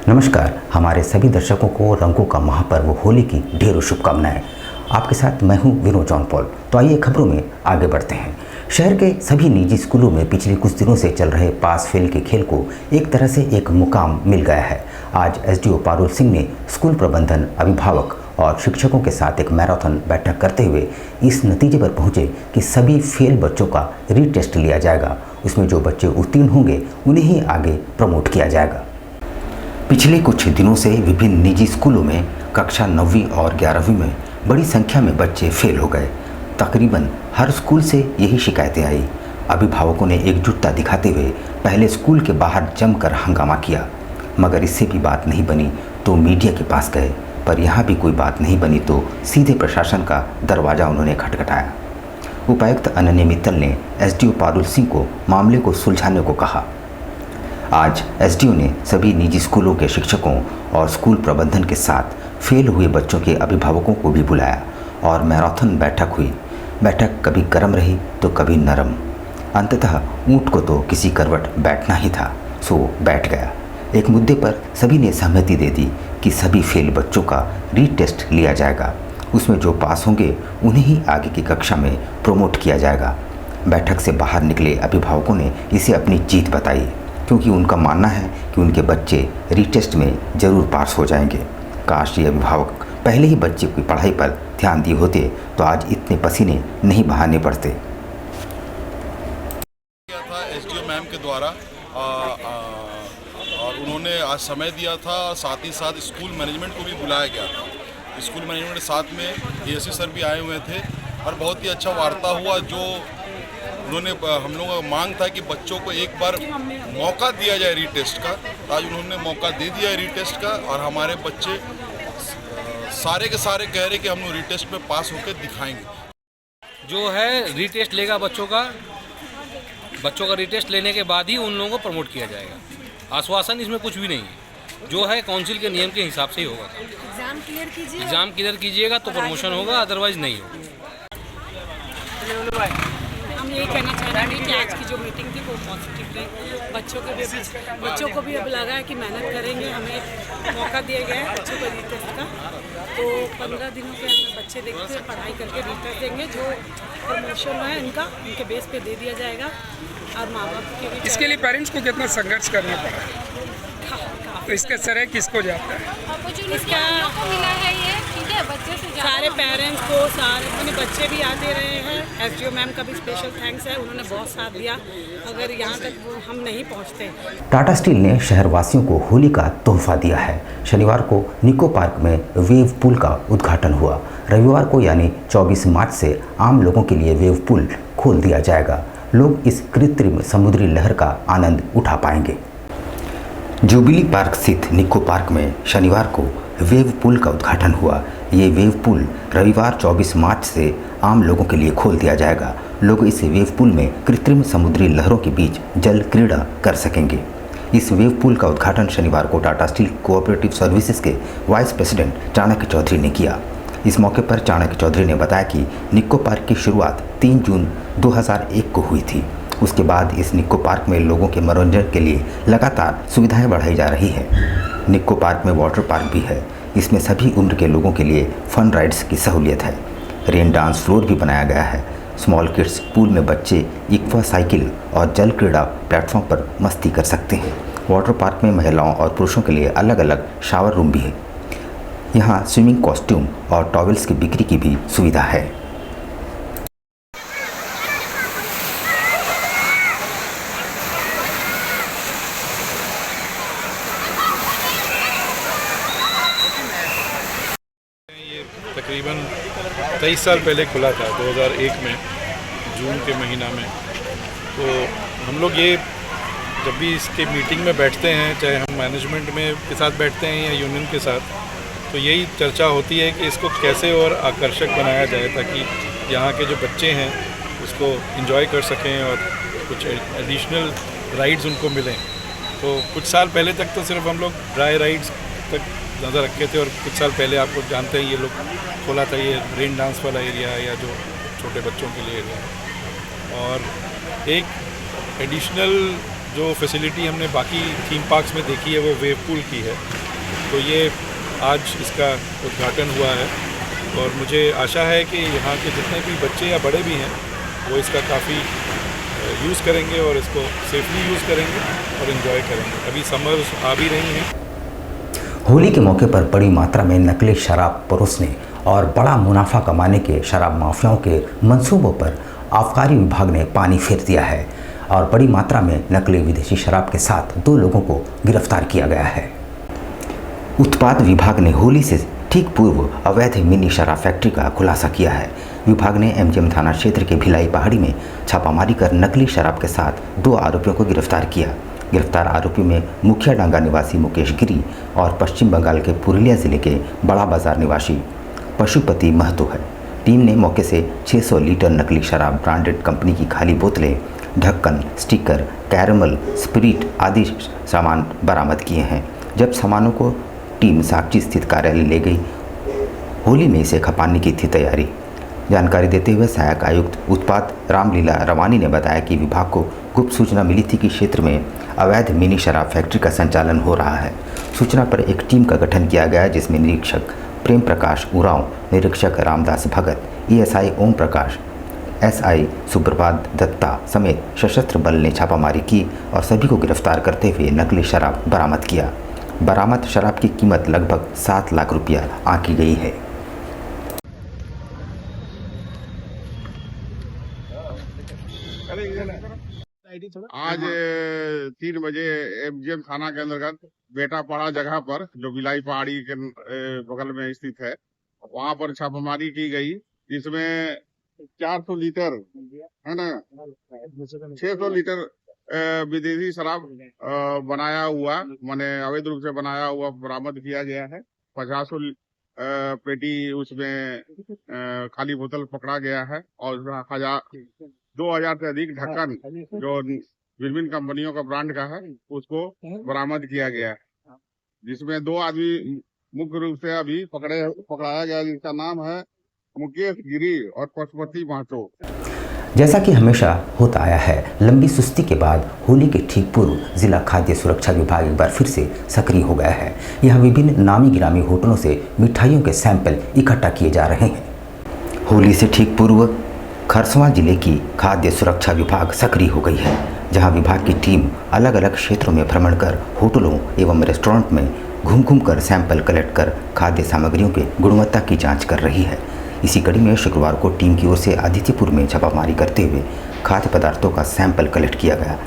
नमस्कार। हमारे सभी दर्शकों को रंगों का महापर्व होली की ढेरों शुभकामनाएं। आपके साथ मैं हूं विनोद जॉन पॉल। तो आइए खबरों में आगे बढ़ते हैं। शहर के सभी निजी स्कूलों में पिछले कुछ दिनों से चल रहे पास फेल के खेल को एक तरह से एक मुकाम मिल गया है। आज एसडीओ पारुल सिंह ने स्कूल प्रबंधन, अभिभावक और शिक्षकों के साथ एक मैराथन बैठक करते हुए इस नतीजे पर पहुंचे कि सभी फेल बच्चों का रीटेस्ट लिया जाएगा। उसमें जो बच्चे उत्तीर्ण होंगे उन्हें ही आगे प्रमोट किया जाएगा। पिछले कुछ दिनों से विभिन्न निजी स्कूलों में कक्षा 9वीं और 11वीं में बड़ी संख्या में बच्चे फेल हो गए। तकरीबन हर स्कूल से यही शिकायतें आई। अभिभावकों ने एकजुटता दिखाते हुए पहले स्कूल के बाहर जमकर हंगामा किया, मगर इससे भी बात नहीं बनी तो मीडिया के पास गए। पर यहाँ भी कोई बात नहीं बनी तो सीधे प्रशासन का दरवाज़ा उन्होंने खटखटाया। उपायुक्त अनन्य मित्तल ने एसडीओ पारुल सिंह को मामले को सुलझाने को कहा। आज एसडीओ ने सभी निजी स्कूलों के शिक्षकों और स्कूल प्रबंधन के साथ फेल हुए बच्चों के अभिभावकों को भी बुलाया और मैराथन बैठक हुई। बैठक कभी गर्म रही तो कभी नरम। अंततः ऊंट को तो किसी करवट बैठना ही था, सो बैठ गया। एक मुद्दे पर सभी ने सहमति दे दी कि सभी फेल बच्चों का रीटेस्ट लिया जाएगा। उसमें जो पास होंगे उन्हें ही आगे की कक्षा में प्रमोट किया जाएगा। बैठक से बाहर निकले अभिभावकों ने इसे अपनी जीत बताई, क्योंकि उनका मानना है कि उनके बच्चे रीटेस्ट में ज़रूर पास हो जाएंगे। काश ये अभिभावक पहले ही बच्चे की पढ़ाई पर ध्यान दिए होते तो आज इतने पसीने नहीं बहाने पड़ते। किया था एसडीओ मैम के द्वारा और उन्होंने आज समय दिया था और साथ ही साथ स्कूल मैनेजमेंट को भी बुलाया गया था। स्कूल मैनेजमेंट के साथ में एएससी सर भी आए हुए थे और बहुत ही अच्छा वार्ता हुआ। जो उन्होंने हम लोगों का मांग था कि बच्चों को एक बार मौका दिया जाए रीटेस्ट का, तो आज उन्होंने मौका दे दिया है रीटेस्ट का और हमारे बच्चे सारे के सारे कह रहे कि हम लोग रीटेस्ट में पास होकर दिखाएंगे। जो है रीटेस्ट लेगा बच्चों का रीटेस्ट लेने के बाद ही उन लोगों को प्रमोट किया जाएगा। आश्वासन इसमें कुछ भी नहीं है, जो है काउंसिल के नियम के हिसाब से ही होगा। एग्ज़ाम क्लियर कीजिएगा तो प्रमोशन होगा, अदरवाइज नहीं होगा। हम यही कहना चाह रहे हैं कि आज की जो मीटिंग थी वो पॉजिटिव रही। बच्चों को भी अब लगा है कि मेहनत करेंगे। हमें मौका दिया गया है बच्चों को रीटेस्ट का, तो 15 दिनों के अंदर बच्चे देखते हैं, पढ़ाई करके रीटेस्ट देंगे। जो प्रमोशन है उनके बेस पे दे दिया जाएगा। और माँ बाप के भी इसके लिए पेरेंट्स को कितना संघर्ष करना पड़ा, तो इसका श्रेय किसको जाता है? इसका मिला है ये, ठीक है, बच्चे से सारे पेरेंट्स को, सारे अपने बच्चे भी आते रहे हैं। एसडीओ मैम का भी स्पेशल थैंक्स है, उन्होंने बहुत साथ दिया। अगर यहाँ तक हम नहीं पहुँचते। टाटा स्टील ने शहरवासियों को होली का तोहफा दिया है। शनिवार को निको पार्क में वेव पूल का उद्घाटन हुआ। रविवार को यानी 24 मार्च से आम लोगों के लिए वेव पूल खोल दिया जाएगा। लोग इस कृत्रिम समुद्री लहर का आनंद उठा पाएंगे। जुबिली पार्क स्थित निको पार्क में शनिवार को वेव पूल का उद्घाटन हुआ। ये वेव पूल रविवार 24 मार्च से आम लोगों के लिए खोल दिया जाएगा। लोग इस वेव पूल में कृत्रिम समुद्री लहरों के बीच जल क्रीड़ा कर सकेंगे। इस वेव पूल का उद्घाटन शनिवार को टाटा स्टील कोऑपरेटिव सर्विसेज के वाइस प्रेसिडेंट चाणक्य चौधरी ने किया। इस मौके पर चाणक्य चौधरी ने बताया कि निको पार्क की शुरुआत 3 जून 2001 को हुई थी। उसके बाद इस निको पार्क में लोगों के मनोरंजन के लिए लगातार सुविधाएं बढ़ाई जा रही हैं। निको पार्क में वाटर पार्क भी है। इसमें सभी उम्र के लोगों के लिए फन राइड्स की सहूलियत है। रेन डांस फ्लोर भी बनाया गया है। स्मॉल किड्स पूल में बच्चे एक्वा साइकिल और जल क्रीड़ा प्लेटफॉर्म पर मस्ती कर सकते हैं। वाटर पार्क में महिलाओं और पुरुषों के लिए अलग अलग शावर रूम भी है। यहाँ स्विमिंग कॉस्ट्यूम और टॉवेल्स की बिक्री की भी सुविधा है। तकरीबन 23 साल पहले खुला था, 2001 में जून के महीना में। तो हम लोग ये जब भी इसके मीटिंग में बैठते हैं, चाहे हम मैनेजमेंट में के साथ बैठते हैं या यूनियन के साथ, तो यही चर्चा होती है कि इसको कैसे और आकर्षक बनाया जाए ताकि यहाँ के जो बच्चे हैं उसको एंजॉय कर सकें और कुछ एडिशनल राइड्स उनको मिलें। तो कुछ साल पहले तक तो सिर्फ हम लोग ड्राई राइड्स तक नज़र रखे थे और कुछ साल पहले आपको जानते हैं ये लोग खोला था ये रेन डांस वाला एरिया या जो छोटे बच्चों के लिए एरिया है। और एक एडिशनल जो फैसिलिटी हमने बाकी थीम पार्क्स में देखी है वो वेव पूल की है, तो ये आज इसका उद्घाटन हुआ है और मुझे आशा है कि यहाँ के जितने भी बच्चे या बड़े भी हैं वो इसका काफ़ी यूज़ करेंगे और इसको सेफली यूज़ करेंगे और इन्जॉय करेंगे। अभी समर्स आ भी रही हैं। होली के मौके पर बड़ी मात्रा में नकली शराब परोसने और बड़ा मुनाफा कमाने के शराब माफियाओं के मंसूबों पर आबकारी विभाग ने पानी फेर दिया है और बड़ी मात्रा में नकली विदेशी शराब के साथ 2 लोगों को गिरफ्तार किया गया है। उत्पाद विभाग ने होली से ठीक पूर्व अवैध मिनी शराब फैक्ट्री का खुलासा किया है। विभाग ने एमजीएम थाना क्षेत्र के भिलाई पहाड़ी में छापामारी कर नकली शराब के साथ 2 आरोपियों को गिरफ्तार किया। गिरफ्तार आरोपी में मुखिया डांगा निवासी मुकेश गिरी और पश्चिम बंगाल के पुरुलिया जिले के बड़ा बाजार निवासी पशुपति महतो है। टीम ने मौके से 600 लीटर नकली शराब, ब्रांडेड कंपनी की खाली बोतलें, ढक्कन, स्टिकर, कैरमल, स्पिरिट आदि सामान बरामद किए हैं। जब सामानों को टीम साक्षी स्थित कार्यालय ले गई, होली में इसे खपाने की थी तैयारी। जानकारी देते हुए सहायक आयुक्त उत्पाद रामलीला रवानी ने बताया कि विभाग को गुप्त सूचना मिली थी कि क्षेत्र में अवैध मिनी शराब फैक्ट्री का संचालन हो रहा है। सूचना पर एक टीम का गठन किया गया जिसमें निरीक्षक प्रेम प्रकाश उरांव, निरीक्षक रामदास भगत, एएसआई ओम प्रकाश, एसआई सुप्रभात दत्ता समेत सशस्त्र बल ने छापामारी की और सभी को गिरफ्तार करते हुए नकली शराब बरामद किया। बरामद शराब की कीमत लगभग 7 लाख रुपया आंकी गई है। आज 3 बजे एमजीएम थाना के अंतर्गत बेटापाड़ा जगह पर, जो भिलाई पहाड़ी के बगल में स्थित है, वहां पर छापामारी की गई, जिसमें 400 लीटर है ना 600 लीटर विदेशी शराब बनाया हुआ, माने अवैध रूप से बनाया हुआ बरामद किया गया है। 50 पेटी उसमें खाली बोतल पकड़ा गया है और 2000 से अधिक ढक्कन जो विभिन्न कंपनियों का ब्रांड का है उसको बरामद किया गया है, जिसमें 2 आदमी मुख्य रूप से अभी पकड़ाया गया, जिसका नाम है मुकेश गिरी और पशुपति महतो। जैसा कि हमेशा होता आया है, लंबी सुस्ती के बाद होली के ठीक पूर्व जिला खाद्य सुरक्षा विभाग एक बार फिर से सक्रिय हो गया है। यहाँ विभिन्न नामी गिरामी होटलों से मिठाइयों के सैंपल इकट्ठा किए जा रहे हैं। होली से ठीक पूर्व खरसवां जिले की खाद्य सुरक्षा विभाग सक्रिय हो गई है, जहां विभाग की टीम अलग अलग क्षेत्रों में भ्रमण कर होटलों एवं रेस्टोरेंट में घूम कर सैंपल कलेक्ट कर खाद्य सामग्रियों के गुणवत्ता की जांच कर रही है। इसी कड़ी में शुक्रवार को टीम की ओर से आदित्यपुर में छापामारी करते हुए खाद्य पदार्थों का सैंपल कलेक्ट किया गया।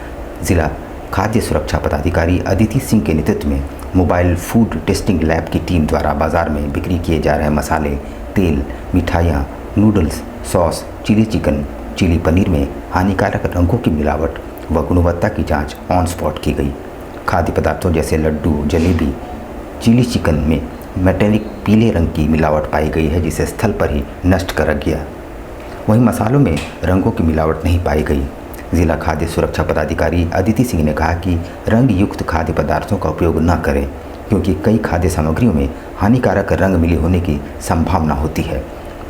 जिला खाद्य सुरक्षा पदाधिकारी अदिति सिंह के नेतृत्व में मोबाइल फूड टेस्टिंग लैब की टीम द्वारा बाजार में बिक्री किए जा रहे मसाले, तेल, मिठाइयाँ, noodles, sauce, chilli chicken, chilli paneer में हानिकारक रंगों की मिलावट व गुणवत्ता की जांच ऑन स्पॉट की गई। खाद्य पदार्थों जैसे लड्डू, जलेबी, चिली चिकन में मेटेलिक पीले रंग की मिलावट पाई गई है, जिसे स्थल पर ही नष्ट कर गया। वहीं मसालों में रंगों की मिलावट नहीं पाई गई। जिला खाद्य सुरक्षा पदाधिकारी अदिति सिंह ने कहा कि रंग युक्त खाद्य पदार्थों का उपयोग न करें, क्योंकि कई खाद्य सामग्रियों में हानिकारक रंग मिले होने की संभावना होती है।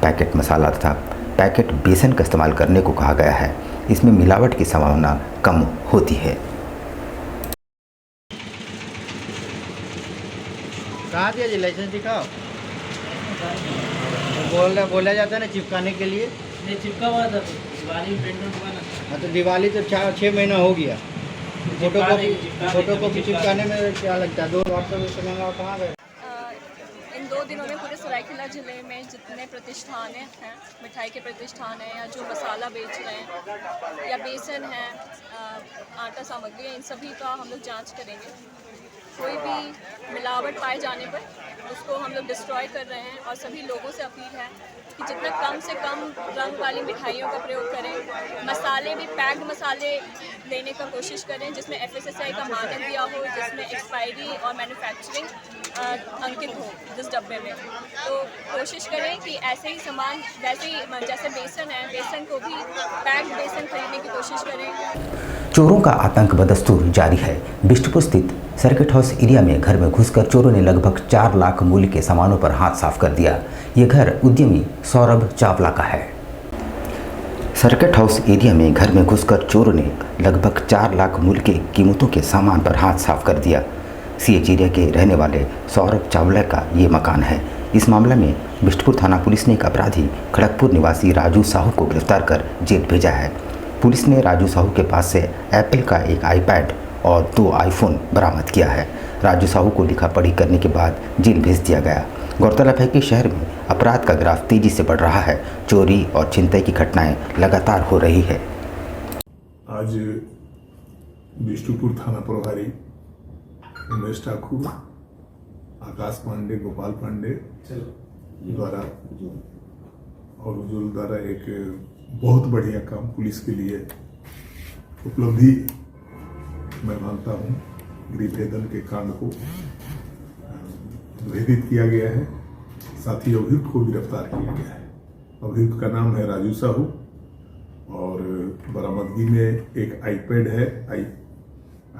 पैकेट मसाला तथा पैकेट बेसन का इस्तेमाल करने को कहा गया है, इसमें मिलावट की संभावना कम होती है। कहाँ दिया जी लाइसेंस दिखाओ। बोला जाता है ना चिपकाने के लिए, नहीं चिपका हुआ था दिवाली में प्रिंट हुआ ना। हाँ तो दिवाली तो 6 महीना हो गया। फोटो को चिपकाने में क्या लगता है? 2 WhatsApp में समय कहाँ गए? इन 2 दिनों में पूरे सरायकेला ज़िले में जितने प्रतिष्ठान हैं, मिठाई के प्रतिष्ठान हैं या जो मसाला बेच रहे हैं या बेसन है, आटा सामग्री है, इन सभी का हम लोग जांच करेंगे। कोई भी मिलावट पाए जाने पर उसको हम लोग डिस्ट्रॉय कर रहे हैं और सभी लोगों से अपील है कि जितना कम से कम रंग वाली मिठाइयों का प्रयोग करें। मसाले भी पैक्ड मसाले लेने का कोशिश करें जिसमें FSSAI का मानक दिया हो, जिसमें एक्सपायरी और मैन्युफैक्चरिंग अंकित हो जिस डब्बे में। तो कोशिश करें कि ऐसे ही सामान जैसे बेसन है, बेसन को भी पैक्ड बेसन खरीदने की कोशिश करें। चोरों का आतंक बदस्तूर जारी है। बिष्टपुर स्थित सर्किट हाउस एरिया में घर में घुसकर चोरों ने लगभग 4 लाख मूल्य के सामानों पर हाथ साफ कर दिया। ये घर उद्यमी सौरभ चावला का है। सर्किट हाउस एरिया में घर में घुसकर चोरों ने लगभग 4 लाख मूल्य के कीमतों के सामान पर हाथ साफ कर दिया। सीएच एरिया के रहने वाले सौरभ चावला का ये मकान है। इस मामले में बिष्टपुर थाना पुलिस ने एक अपराधी खड़गपुर निवासी राजू साहू को गिरफ्तार कर जेल भेजा है। पुलिस ने राजू साहू के पास से एप्पल का एक आईपैड और 2 आईफोन बरामद किया है। राजू साहू को लिखा पढ़ी करने के बाद जेल भेज दिया गया। गौरतलब है कि शहर में अपराध का ग्राफ तेजी से बढ़ रहा है। चोरी और छिनतई की घटनाएं लगातार हो रही है। आज बिष्टुपुर थाना प्रभारी उमेश ठाकुर, आकाश पांडे, गोपाल पांडे द्वारा और उज्जवल द्वारा एक बहुत बढ़िया काम पुलिस के लिए उपलब्धि मैं मानता हूँ। गृहभेदन के कांड को भेदित किया गया है, साथ ही अभियुक्त को गिरफ्तार किया गया है। अभियुक्त का नाम है राजू साहू और बरामदगी में एक आईपैड है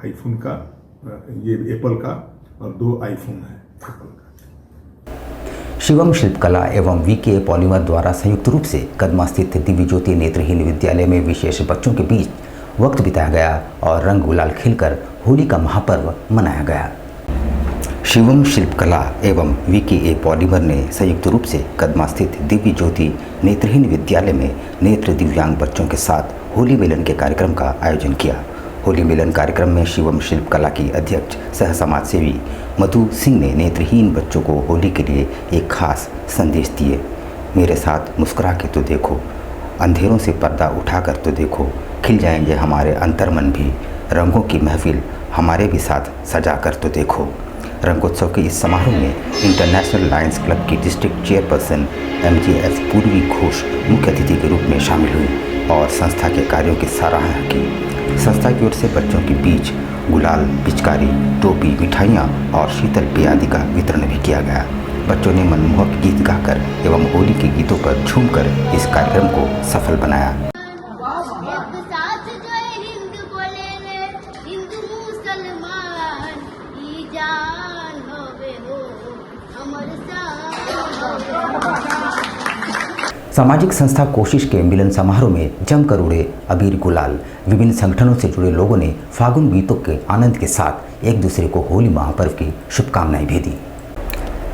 आईफोन का, ये एप्पल का, और 2 आईफोन है एप्पल का। शिवम शिल्पकला एवं वीके पॉलीमर द्वारा संयुक्त रूप से कदमा स्थित दिव्य ज्योति नेत्रहीन विद्यालय में विशेष बच्चों के बीच वक्त बिताया गया और रंग गुलाल खेलकर होली का महापर्व मनाया गया। शिवम शिल्पकला एवं वीके पॉलीमर ने संयुक्त रूप से कदमा स्थित दिव्य ज्योति नेत्रहीन विद्यालय में नेत्र दिव्यांग बच्चों के साथ होली मिलन के कार्यक्रम का आयोजन किया। होली मिलन कार्यक्रम में शिवम शिल्पकला की अध्यक्ष सह समाज सेवी मधु सिंह ने नेत्रहीन बच्चों को होली के लिए एक खास संदेश दिए। मेरे साथ मुस्कुरा के तो देखो, अंधेरों से पर्दा उठाकर तो देखो, खिल जाएंगे हमारे अंतर्मन भी, रंगों की महफिल हमारे भी साथ सजा कर तो देखो। रंगोत्सव के इस समारोह में इंटरनेशनल लायंस क्लब की डिस्ट्रिक्ट चेयरपर्सन MJF पूर्वी घोष मुख्य अतिथि के रूप में शामिल हुई और संस्था के कार्यों की सराहना की। संस्था की ओर से बच्चों के बीच गुलाल, पिचकारी, टोपी, मिठाइयाँ और शीतल पेय आदि का वितरण भी किया गया। बच्चों ने मनमोहक गीत गाकर एवं होली के गीतों पर झूमकर इस कार्यक्रम को सफल बनाया। सामाजिक संस्था कोशिश के मिलन समारोह में जमकर उड़े अबीर गुलाल। विभिन्न संगठनों से जुड़े लोगों ने फागुन गीतों के आनंद के साथ एक दूसरे को होली महापर्व की शुभकामनाएं भी दी।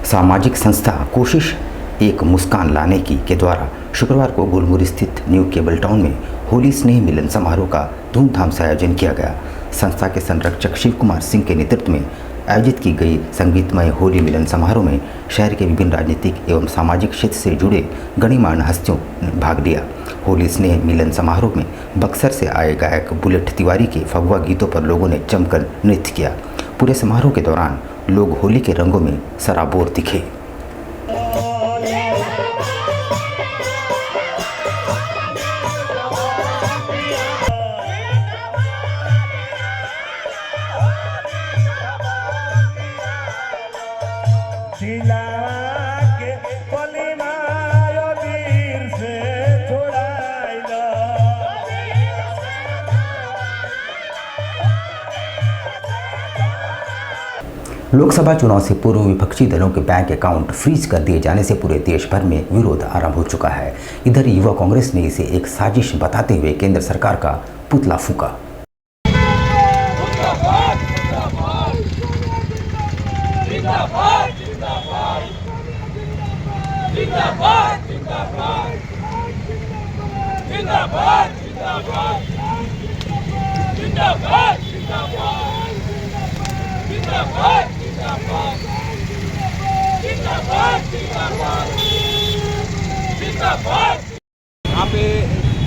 सामाजिक संस्था कोशिश एक मुस्कान लाने की के द्वारा शुक्रवार को गुलमुरी स्थित न्यू केबल टाउन में होली स्नेह मिलन समारोह का धूमधाम से आयोजन किया गया। संस्था के संरक्षक शिव कुमार सिंह के नेतृत्व में आयोजित की गई संगीतमय होली मिलन समारोह में शहर के विभिन्न राजनीतिक एवं सामाजिक क्षेत्र से जुड़े गणमान्य हस्तियों ने भाग लिया। होली स्नेह मिलन समारोह में बक्सर से आए गायक बुलेट तिवारी के फगुआ गीतों पर लोगों ने जमकर नृत्य किया। पूरे समारोह के दौरान लोग होली के रंगों में सराबोर दिखे। लोकसभा चुनाव से पूर्व विपक्षी दलों के बैंक अकाउंट फ्रीज कर दिए जाने से पूरे देश भर में विरोध आरंभ हो चुका है। इधर युवा कांग्रेस ने इसे एक साजिश बताते हुए केंद्र सरकार का पुतला फूंका। यहाँ पे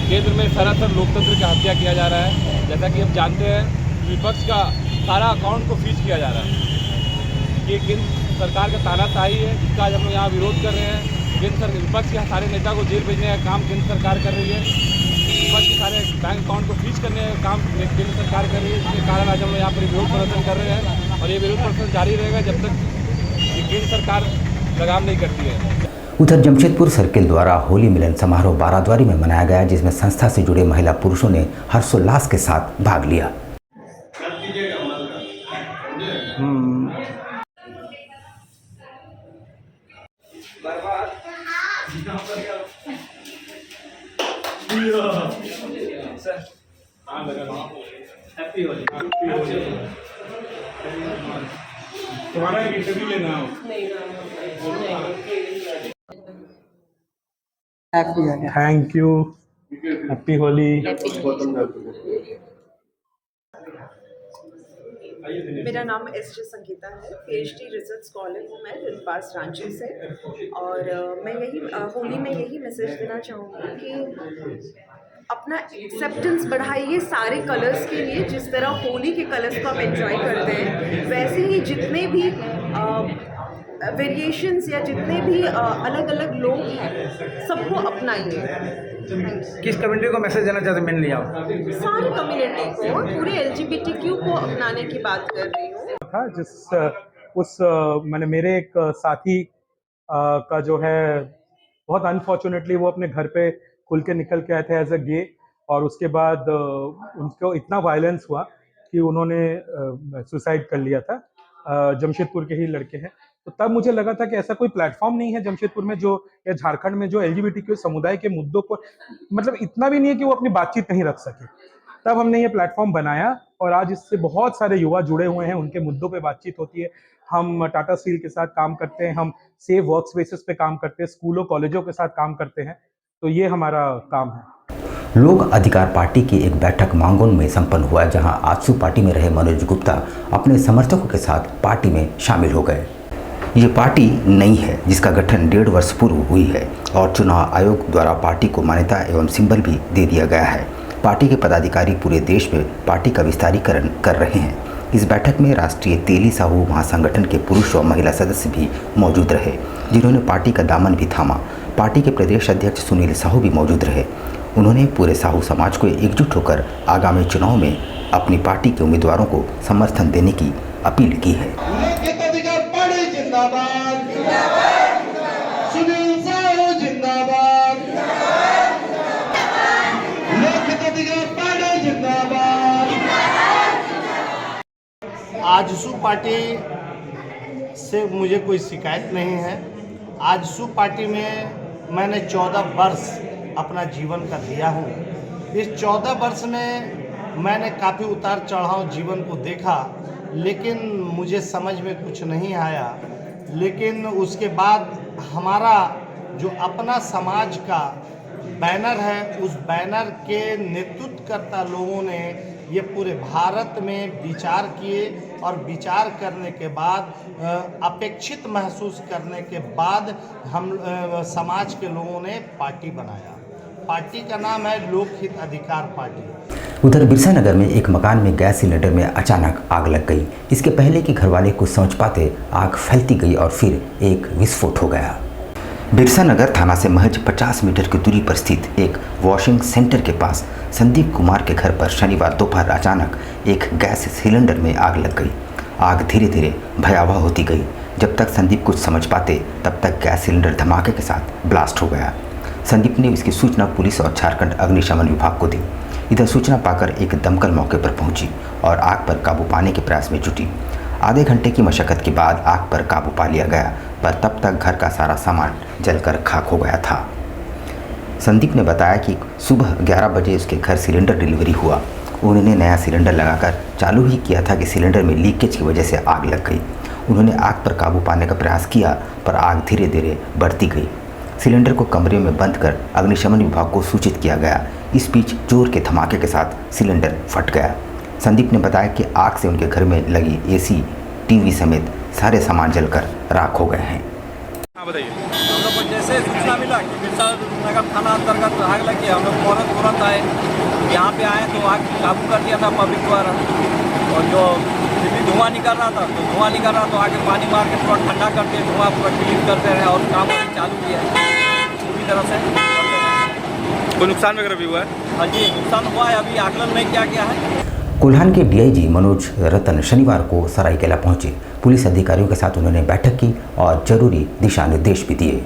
केंद्र में सरासर लोकतंत्र की हत्या किया जा रहा है। जैसा कि हम जानते हैं विपक्ष का सारा अकाउंट को फ्रीज किया जा रहा है। ये केंद्र सरकार का तानाशाही है जिसका आज हम लोग यहाँ विरोध कर रहे हैं। विपक्ष के सारे नेता को जेल भेजने का काम केंद्र सरकार कर रही है। विपक्ष के सारे बैंक अकाउंट को फ्रीज करने का काम केंद्र सरकार कर रही है। इसके कारण आज हम लोग यहाँ पर विरोध प्रदर्शन कर रहे हैं और ये विरोध प्रदर्शन जारी रहेगा जब तक केंद्र सरकार लगाम नहीं करती है। उधर जमशेदपुर सर्किल द्वारा होली मिलन समारोह बाराद्वारी में मनाया गया, जिसमें संस्था से जुड़े महिला पुरुषों ने हर्षोल्लास के साथ भाग लिया। Yeah. तुम्हारा इंटरव्यू लेना हो। Thank you, happy Holi. मेरा नाम एस.जे. संगीता है, PhD रिसर्च स्कॉलर हूँ मैं दिलबास रांची से। और मैं यही होली में यही मैसेज देना चाहूँगी कि अपना एक्सेप्टेंस बढ़ाइए सारे कलर्स के लिए। जिस तरह होली के कलर्स को आप एंजॉय करते हैं, वैसे ही जितने भी वेरिएशंस या जितने भी अलग अलग लोग हैं, सबको अपनाइए। किस कम्युनिटी को मैसेज देना चाहते हैं मेनली आप? सारी कम्युनिटी को, पूरे LGBTQ को अपनाने की बात कर रही हूँ। था मैंने मेरे एक साथी का जो है बहुत अनफॉर्चुनेटली वो अपने घर पे खुल के निकल के आए थे एज अ गे, और उसके बाद उनको इतना वायलेंस हुआ कि उन्होंने सुसाइड कर लिया था। जमशेदपुर के ही लड़के हैं। तो तब मुझे लगा था कि ऐसा कोई प्लेटफॉर्म नहीं है जमशेदपुर में जो या झारखंड में जो LGBTQ समुदाय के मुद्दों को, मतलब इतना भी नहीं है कि वो अपनी बातचीत नहीं रख सके। तब हमने ये प्लेटफॉर्म बनाया और आज इससे बहुत सारे युवा जुड़े हुए हैं, उनके मुद्दों पे बातचीत होती है। हम टाटा स्टील के साथ काम करते हैं, हम सेफ वर्क स्पेसेस पे काम करते हैं, स्कूलों कॉलेजों के साथ काम करते हैं। तो ये हमारा काम है। लोक अधिकार पार्टी की एक बैठक मांगोन में संपन्न हुआ, जहां आजसू पार्टी में रहे मनोज गुप्ता अपने समर्थकों के साथ पार्टी में शामिल हो गए। ये पार्टी नई है जिसका गठन 1.5 वर्ष पूर्व हुई है और चुनाव आयोग द्वारा पार्टी को मान्यता एवं सिंबल भी दे दिया गया है। पार्टी के पदाधिकारी पूरे देश में पार्टी का विस्तारीकरण कर रहे हैं। इस बैठक में राष्ट्रीय तेली साहू महासंगठन के पुरुष और महिला सदस्य भी मौजूद रहे, जिन्होंने पार्टी का दामन भी थामा। पार्टी के प्रदेश अध्यक्ष सुनील साहू भी मौजूद रहे। उन्होंने पूरे साहू समाज को एकजुट होकर आगामी चुनाव में अपनी पार्टी के उम्मीदवारों को समर्थन देने की अपील की है। आजसू पार्टी से मुझे कोई शिकायत नहीं है। आजसू पार्टी में मैंने 14 वर्ष अपना जीवन का दिया हूँ। इस 14 वर्ष में मैंने काफ़ी उतार चढ़ाव जीवन को देखा, लेकिन मुझे समझ में कुछ नहीं आया। लेकिन उसके बाद हमारा जो अपना समाज का बैनर है, उस बैनर के नेतृत्वकर्ता लोगों ने ये पूरे भारत में विचार किए और विचार करने के बाद अपेक्षित महसूस करने के बाद हम समाज के लोगों ने पार्टी बनाया। पार्टी का नाम है लोकहित अधिकार पार्टी। उधर बिरसा नगर में एक मकान में गैस सिलेंडर में अचानक आग लग गई। इसके पहले कि घरवाले कुछ समझ पाते, आग फैलती गई और फिर एक विस्फोट हो गया। बिरसा नगर थाना से महज 50 मीटर की दूरी पर स्थित एक वॉशिंग सेंटर के पास संदीप कुमार के घर पर शनिवार दोपहर अचानक एक गैस सिलेंडर में आग लग गई। आग धीरे धीरे भयावह होती गई। जब तक संदीप कुछ समझ पाते, तब तक गैस सिलेंडर धमाके के साथ ब्लास्ट हो गया। संदीप ने इसकी सूचना पुलिस और झारखंड अग्निशमन विभाग को दी। इधर सूचना पाकर एक दमकल मौके पर पहुंची और आग पर काबू पाने के प्रयास में जुटी। आधे घंटे की मशक्कत के बाद आग पर काबू पा लिया गया, पर तब तक घर का सारा सामान जलकर खाक हो गया था। संदीप ने बताया कि सुबह 11 बजे उसके घर सिलेंडर डिलीवरी हुआ। उन्होंने नया सिलेंडर लगाकर चालू ही किया था कि सिलेंडर में लीकेज की वजह से आग लग गई। उन्होंने आग पर काबू पाने का प्रयास किया, पर आग धीरे धीरे बढ़ती गई। सिलेंडर को कमरे में बंद कर अग्निशमन विभाग को सूचित किया गया। इस बीच जोर के धमाके के साथ सिलेंडर फट गया। संदीप ने बताया कि आग से उनके घर में लगी AC, टीवी समेत सारे सामान जलकर राख हो गए हैं। बताइए। हम लोग को जैसे सूचना मिला कि बिरसा नगर थाना अंतर्गत आग लगी, हम लोग तुरंत आए, यहाँ पे आए तो आग काबू कर दिया था पब्लिक द्वारा। और जो धुआं निकल रहा था तो आगे पानी मार के थोड़ा ठंडा करके धुआं पूरा क्लीन करते रहे और काम चालू किया पूरी तरह से। कोई नुकसान वगैरह भी हुआ है? हाँ जी, नुकसान हुआ है, अभी आकलन नहीं किया गया है। कोल्हान के DIG मनोज रतन शनिवार को सरायकेला पहुंचे। पुलिस अधिकारियों के साथ उन्होंने बैठक की और जरूरी दिशा निर्देश भी दिए।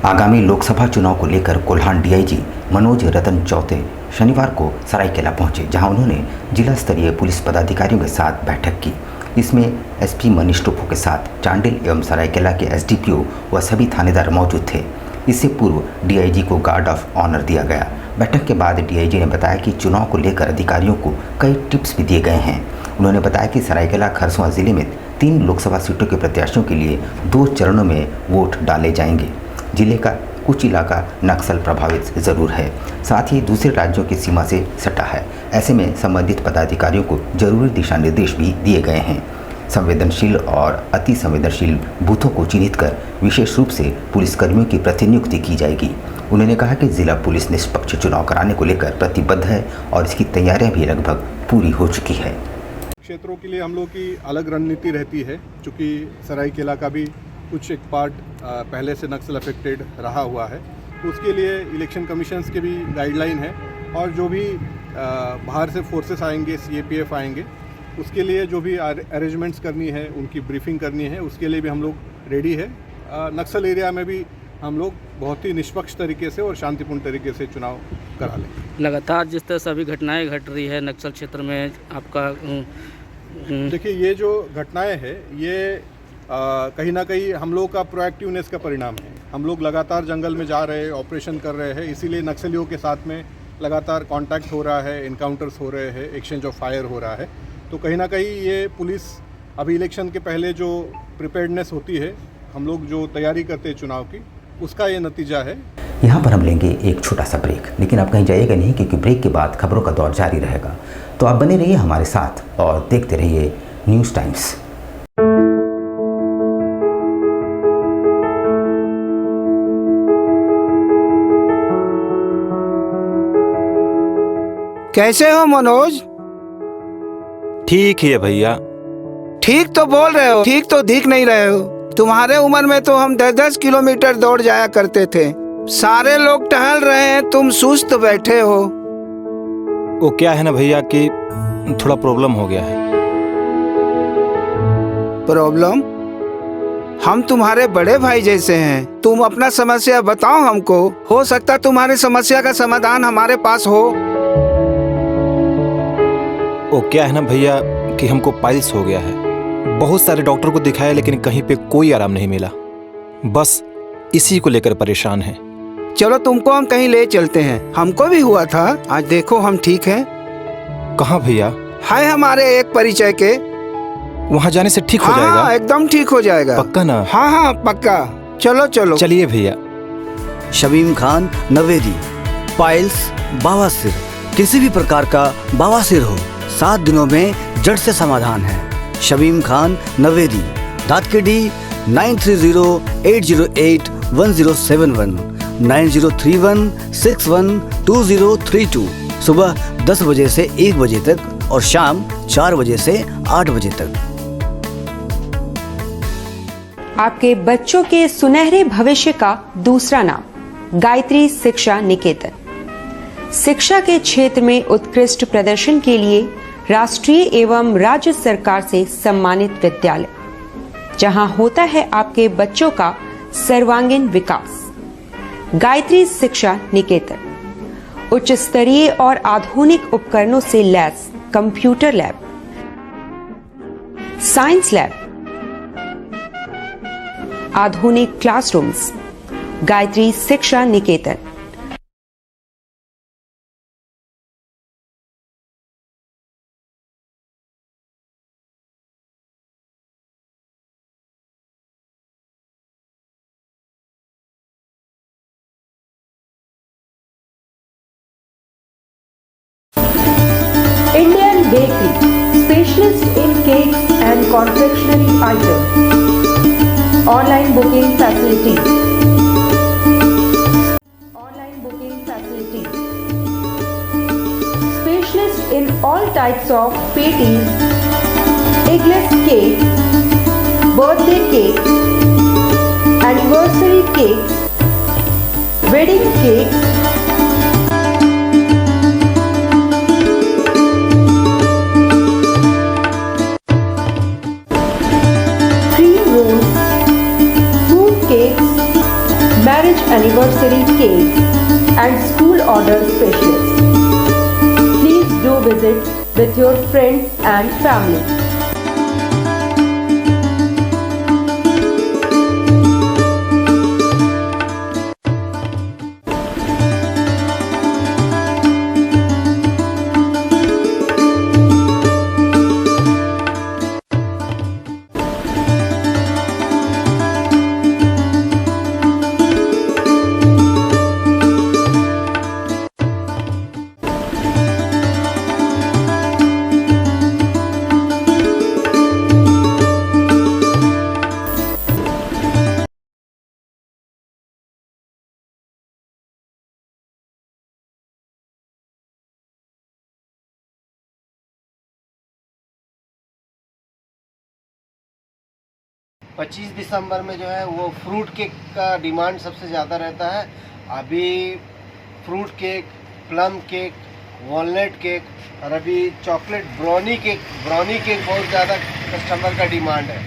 आगामी लोकसभा चुनाव को लेकर कोल्हान DIG मनोज रतन चौथे शनिवार को सरायकेला पहुंचे, जहां उन्होंने जिला स्तरीय पुलिस पदाधिकारियों के साथ बैठक की। इसमें SP मनीष टोपो के साथ चांडिल एवं सरायकेला के SDPO व सभी थानेदार मौजूद थे। इससे पूर्व DIG को गार्ड ऑफ ऑनर दिया गया। बैठक के बाद डीआईजी ने बताया कि चुनाव को लेकर अधिकारियों को कई टिप्स भी दिए गए हैं। उन्होंने बताया कि सरायकेला खरसुआ जिले में 3 लोकसभा सीटों के प्रत्याशियों के लिए 2 चरणों में वोट डाले जाएंगे। जिले का कुछ इलाका नक्सल प्रभावित जरूर है, साथ ही दूसरे राज्यों की सीमा से सटा है। ऐसे में संबंधित पदाधिकारियों को जरूरी दिशा निर्देश भी दिए गए हैं। संवेदनशील और अति संवेदनशील बूथों को चिन्हित कर विशेष रूप से पुलिसकर्मियों की प्रतिनियुक्ति की जाएगी। उन्होंने कहा कि जिला पुलिस निष्पक्ष चुनाव कराने को लेकर प्रतिबद्ध है और इसकी तैयारियां भी लगभग पूरी हो चुकी है। क्षेत्रों के लिए हम लोग की अलग रणनीति रहती है, चूँकि सरायकेला का भी कुछ एक पार्ट पहले से नक्सल अफेक्टेड रहा हुआ है, तो उसके लिए इलेक्शन कमीशंस के भी गाइडलाइन है और जो भी बाहर से फोर्सेस आएंगे, CAPF आएंगे, उसके लिए जो भी अरेंजमेंट्स करनी है, उनकी ब्रीफिंग करनी है, उसके लिए भी हम लोग रेडी है। नक्सल एरिया में भी हम लोग बहुत ही निष्पक्ष तरीके से और शांतिपूर्ण तरीके से चुनाव करा लेंगे। लगातार जिस तरह से अभी घटनाएं घट रही है नक्सल क्षेत्र में, आपका देखिए ये जो घटनाएं हैं ये कहीं ना कहीं हम लोग का प्रोएक्टिवनेस का परिणाम है। हम लोग लगातार जंगल में जा रहे हैं, ऑपरेशन कर रहे हैं, इसीलिए नक्सलियों के साथ में लगातार कांटेक्ट हो रहा है, इनकाउंटर्स हो रहे हैं, एक्सचेंज ऑफ फायर हो रहा है। तो कहीं ना कहीं ये पुलिस अभी इलेक्शन के पहले जो प्रिपेयर्डनेस होती है, हम लोग जो तैयारी करते हैं चुनाव की, उसका ये नतीजा है। यहाँ पर हम लेंगे एक छोटा सा ब्रेक, लेकिन आप कहीं जाइएगा नहीं क्योंकि ब्रेक के बाद खबरों का दौर जारी रहेगा। तो आप बने रहिए हमारे साथ और देखते रहिए न्यूज़ टाइम्स। कैसे हो मनोज? ठीक ही है भैया। ठीक तो बोल रहे हो, ठीक तो दिख नहीं रहे हो। तुम्हारे उम्र में तो हम 10-10 किलोमीटर दौड़ जाया करते थे। सारे लोग टहल रहे हैं, तुम सुस्त बैठे हो। वो क्या है ना भैया कि थोड़ा प्रॉब्लम हो गया है। प्रॉब्लम? हम तुम्हारे बड़े भाई जैसे हैं, तुम अपना समस्या बताओ हमको, हो सकता तुम्हारी समस्या का समाधान हमारे पास हो। वो क्या है ना भैया कि हमको पाइल्स हो गया है। बहुत सारे डॉक्टर को दिखाया लेकिन कहीं पे कोई आराम नहीं मिला। बस इसी को लेकर परेशान है। चलो तुमको हम कहीं ले चलते हैं, हमको भी हुआ था, आज देखो हम ठीक हैं। कहाँ भैया? हाय हमारे एक परिचय के। वहाँ जाने से ठीक हो जाएगा? हाँ, एकदम ठीक हो जाएगा। पक्का ना? हाँ हाँ पक्का। चलो चलो चलिए भैया। शमीम खान नवेदी, पाइल्स, बवासीर, किसी भी प्रकार का बवासीर हो 7 दिनों में जड़ से समाधान है। शमीम खान नवेदी, दातकेडी 9308081071 9031612032। सुबह 10 बजे से 1 बजे तक और शाम 4 बजे से 8 बजे तक। आपके बच्चों के सुनहरे भविष्य का दूसरा नाम गायत्री शिक्षा निकेतन। शिक्षा के क्षेत्र में उत्कृष्ट प्रदर्शन के लिए राष्ट्रीय एवं राज्य सरकार से सम्मानित विद्यालय, जहां होता है आपके बच्चों का सर्वांगीण विकास। गायत्री शिक्षा निकेतन उच्च स्तरीय और आधुनिक उपकरणों से lace computer lab, science lab, आधुनिक क्लासरूम्स। गायत्री शिक्षा निकेतन। Indian Bakery, specialist in cakes and confectionery items. Online booking facilities. Online booking facilities. Specialist in all types of patties, eggless cake, birthday cake, anniversary cakes, wedding cakes, marriage anniversary cake and school order specialist. Please do visit with your friends and family. 25 दिसंबर में जो है वो fruit cake का demand सबसे ज़्यादा रहता है। अभी fruit cake, plum cake, walnut cake और अभी चॉकलेट ब्राउनी केक बहुत ज़्यादा कस्टमर का डिमांड है।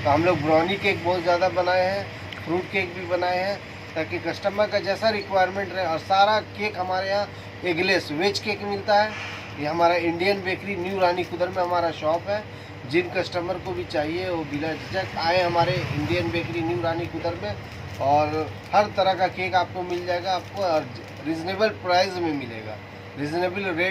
तो हम लोग ब्राउनी केक बहुत ज़्यादा बनाए हैं, फ्रूट केक भी बनाए हैं ताकि कस्टमर का जैसा रिक्वायरमेंट रहे। और सारा केक हमारे यहाँ एगलेस वेज केक मिलता है। ये हमारा इंडियन बेकरी न्यू रानी कुदर में हमारा शॉप है। जिन कस्टमर को भी चाहिए वो बिना झिझक आए हमारे इंडियन बेकरी न्यू रानी कुदर में, और हर तरह का केक आपको मिल जाएगा। आपको रिजनेबल प्राइस में मिलेगा, रिजनेबल रेट।